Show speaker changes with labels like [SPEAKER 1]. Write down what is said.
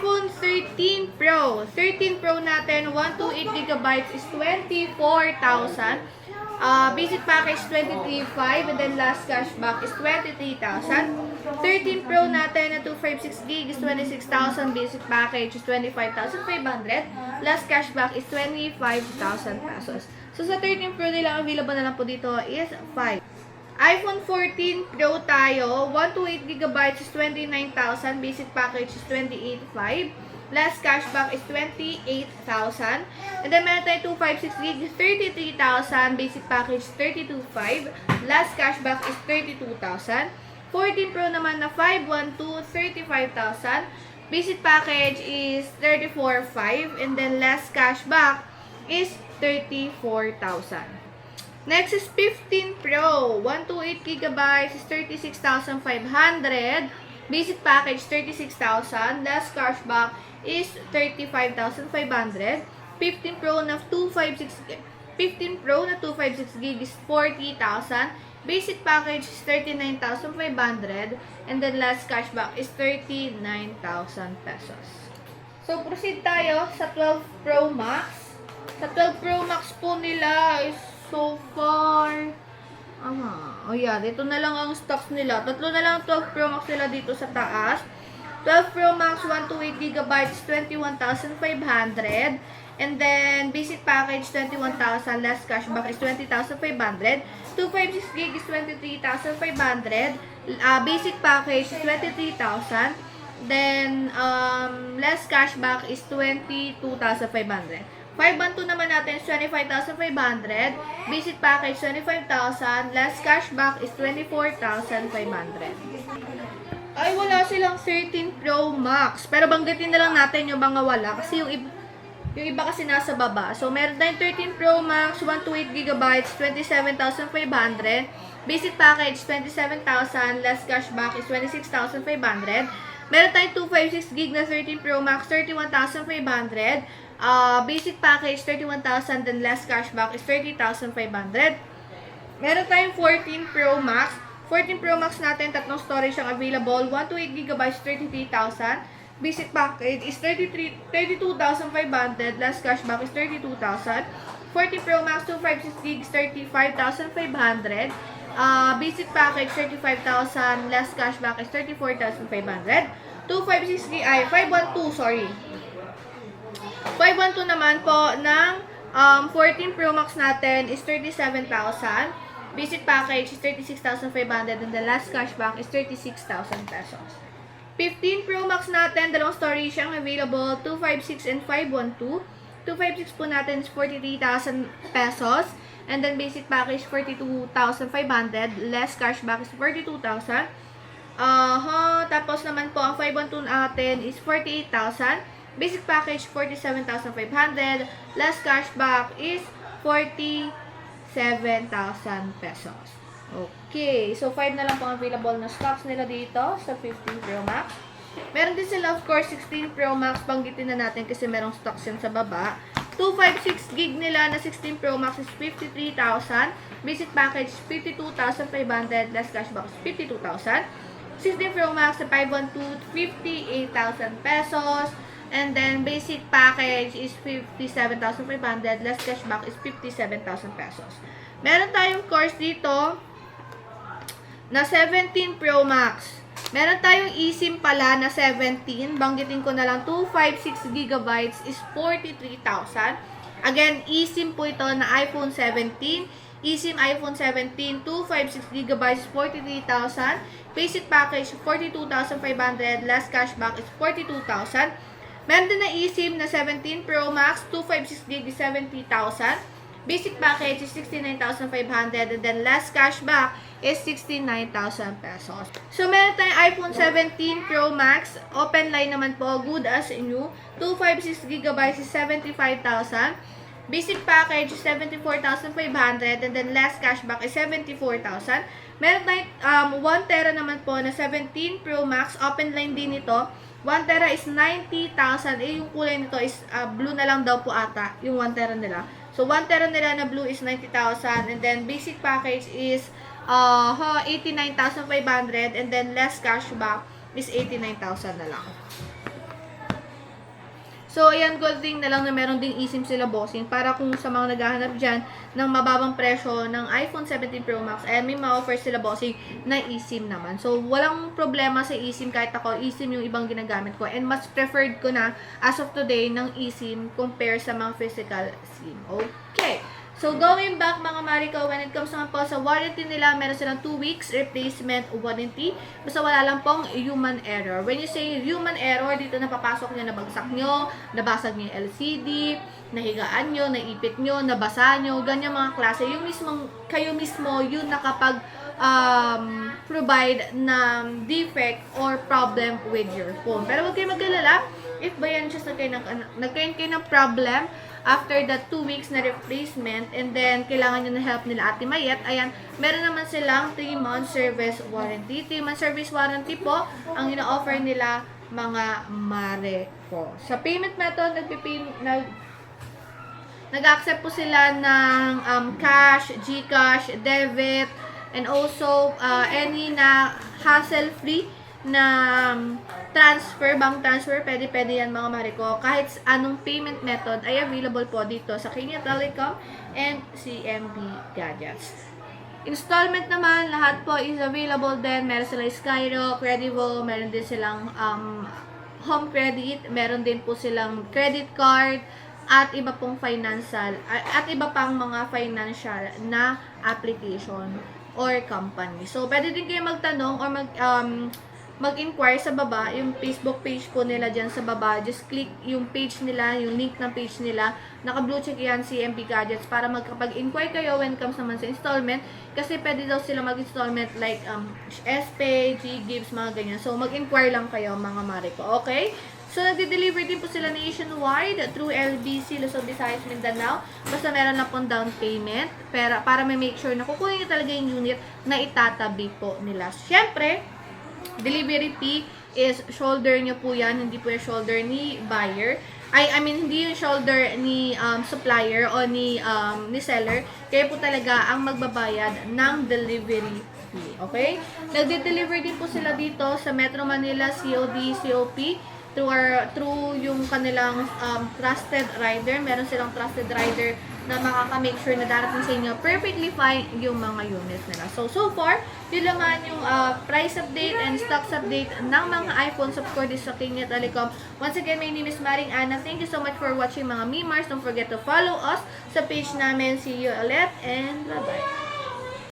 [SPEAKER 1] iPhone 13 Pro. 13 Pro natin, 128GB is 24,000. Basic package 23,500 and then last cashback is 23,000. 13 Pro natin na 256GB is 26,000. Basic package is 25,500. Last cashback is 25,000 pesos. So sa 13 Pro nila, available na lang po dito is 5. iPhone 14 Pro tayo, 128GB is 29,000, basic package is 28,500, last cashback is 28,000, and then meron tayo 256GB is 33,000, basic package is 32,500, last cashback is 32,000. 14 Pro naman na 512, 35,000, basic package is 34,500, and then last cashback is 34,000. Next is 15 Pro. 128GB is 36,500. Basic package 36,000. Last cashback is 35,500. 15 Pro na 256GB is 40,000. Basic package is 39,500. And then last cashback is 39,000 pesos. So proceed tayo sa 12 Pro Max. Sa 12 Pro Max po nila is so far, ito na lang ang stocks nila. Tatlo na lang 12 Pro Max nila dito sa taas. 12 Pro Max 128GB is 21,500. And then, basic package 21,000. Last cashback is 20,500. 256GB is 23,500. Basic package is 23,000. Then, last cashback is 22,500. 512 naman natin is 25,500. Basic package 25,000. Last cashback is 24,500. Ay, wala silang 13 Pro Max. Pero banggitin na lang natin yung mga wala. Kasi yung iba kasi nasa baba. So, meron tayong 13 Pro Max, 128GB, 27,500. Basic package 27,000. Last cashback is 26,500. Meron tayong 256GB na 13 Pro Max, 31,500. Basic package 31,000, then last cashback is 30,500. Meron tayong 14 Pro Max. 14 Pro Max natin, tatlong storage ang available. 128GB is 33,000. Basic package is 32,500. Last cashback is 32,000. 14 Pro Max 256GB is 35,500. Basic package 35,000. Last cashback is 34,500. 256GB, 512, sorry. 512 naman po ng 14 Pro Max natin is 37,000. Basic package is 36,500 and the last cashback is 36,000 pesos. 15 Pro Max natin, dalawang storage siyang available, 256 and 512. 256 po natin is 43,000 pesos. And then basic package 42,500. Less cashback is 42,000. Tapos naman po, ang 512 natin is 48,000. Basic package 47,500. Last cashback is 47,000 pesos. Okay, so 5 na lang po available na stocks nila dito sa 15 Pro Max. Meron din sila of course 16 Pro Max, banggitin na natin kasi merong stocks yan sa baba. 256GB nila na 16 Pro Max is 53,000. Basic package 52,500. Last cashback is 52,000. 16 Pro Max na 512, 58,000 pesos. And then, basic package is 57,500. Last cashback is 57,000 pesos. Meron tayong course dito na 17 Pro Max. Meron tayong eSIM pala na 17. Banggitin ko na lang, 256GB is 43,000. Again, eSIM po ito na iPhone 17. eSIM iPhone 17, 256GB is 43,000. Basic package, 42,500. Last cashback is 42,000. Meron din na eSIM na 17 Pro Max, 256GB, 70,000. Basic package is 69,500 and then last cashback is 69,000 pesos. So, meron tayong iPhone 17 Pro Max, open line naman po, good as new. 256GB is 75,000. Basic package is 74,500 and then last cashback is 74,000. Meron tayong 1 tera naman po na 17 Pro Max, open line din ito. 1 tera is 90,000. Yung kulay nito is blue na lang daw po ata, yung 1 tera nila. So, 1 tera nila na blue is 90,000. And then, basic package is 89,500. And then, less cashback is 89,000 na lang. So, ayan, good thing na lang na meron ding eSIM sila bossing para kung sa mga naghahanap dyan ng mababang presyo ng iPhone 17 Pro Max, ayan, may ma-offer sila bossing na eSIM naman. So, walang problema sa eSIM kahit ako, eSIM yung ibang ginagamit ko. And mas preferred ko na as of today ng eSIM compare sa mga physical SIM. Okay. So, going back mga Marico, when it comes naman po sa warranty nila, meron silang 2 weeks replacement warranty. Basta wala lang pong human error. When you say human error, dito napapasok nyo, nabagsak nyo, nabasag nyo yung LCD, nahigaan nyo, naipit nyo, nabasa nyo, ganyan mga klase. Yung mismong, kayo mismo, yun nakapag provide ng defect or problem with your phone. Pero huwag kayo mag-alala, if ba yan just nagkaroon kayo ng problem after that 2 weeks na replacement and then kailangan nyo na help nila Ate Mayet, ayan, meron naman silang 3-month service warranty. 3-month service warranty po ang ina-offer nila mga mare po. Sa payment method, nag-accept po sila ng cash, GCash, debit, and also any na hassle-free na transfer, bank transfer, pwede yan mga Marico. Kahit anong payment method ay available po dito sa Kenya Telecom and CMB Gadgets. Installment naman, lahat po is available din. Meron silang Skyro, Credivo, meron din silang home credit, meron din po silang credit card, at iba pong financial, at iba pang mga financial na application or company. So, pwede din kayo magtanong or mag-inquire sa baba, yung Facebook page po nila dyan sa baba. Just click yung page nila, yung link ng page nila. Naka-blue check yan, CMB Gadgets, para magkapag-inquire kayo when it comes naman sa installment. Kasi pwede daw sila mag-installment like SPay, G-Gives, mga ganyan. So, mag-inquire lang kayo mga Marico. Okay? So, nagde-deliver din po sila nationwide through LBC, Luzon, Visayas, Mindanao. Basta meron na pong down payment para may make sure na kukunin nyo talaga yung unit na itatabi po nila. Siyempre, delivery fee is shoulder nyo po yan, hindi po yung shoulder ni buyer. I mean, hindi yung shoulder ni supplier o ni seller. Kaya po talaga ang magbabayad ng delivery fee. Okay? Nagde-deliver din po sila dito sa Metro Manila, COD, COP, through yung kanilang trusted rider. Meron silang trusted rider na makaka-make sure na darating sa inyo perfectly fine yung mga units nila. So far, yun naman yung price update and stocks update ng mga iPhones, of course, sa Kenya Telecom. Once again, my name is Maring Ana. Thank you so much for watching mga Mimars. Don't forget to follow us sa page namin. See you ulit and bye-bye.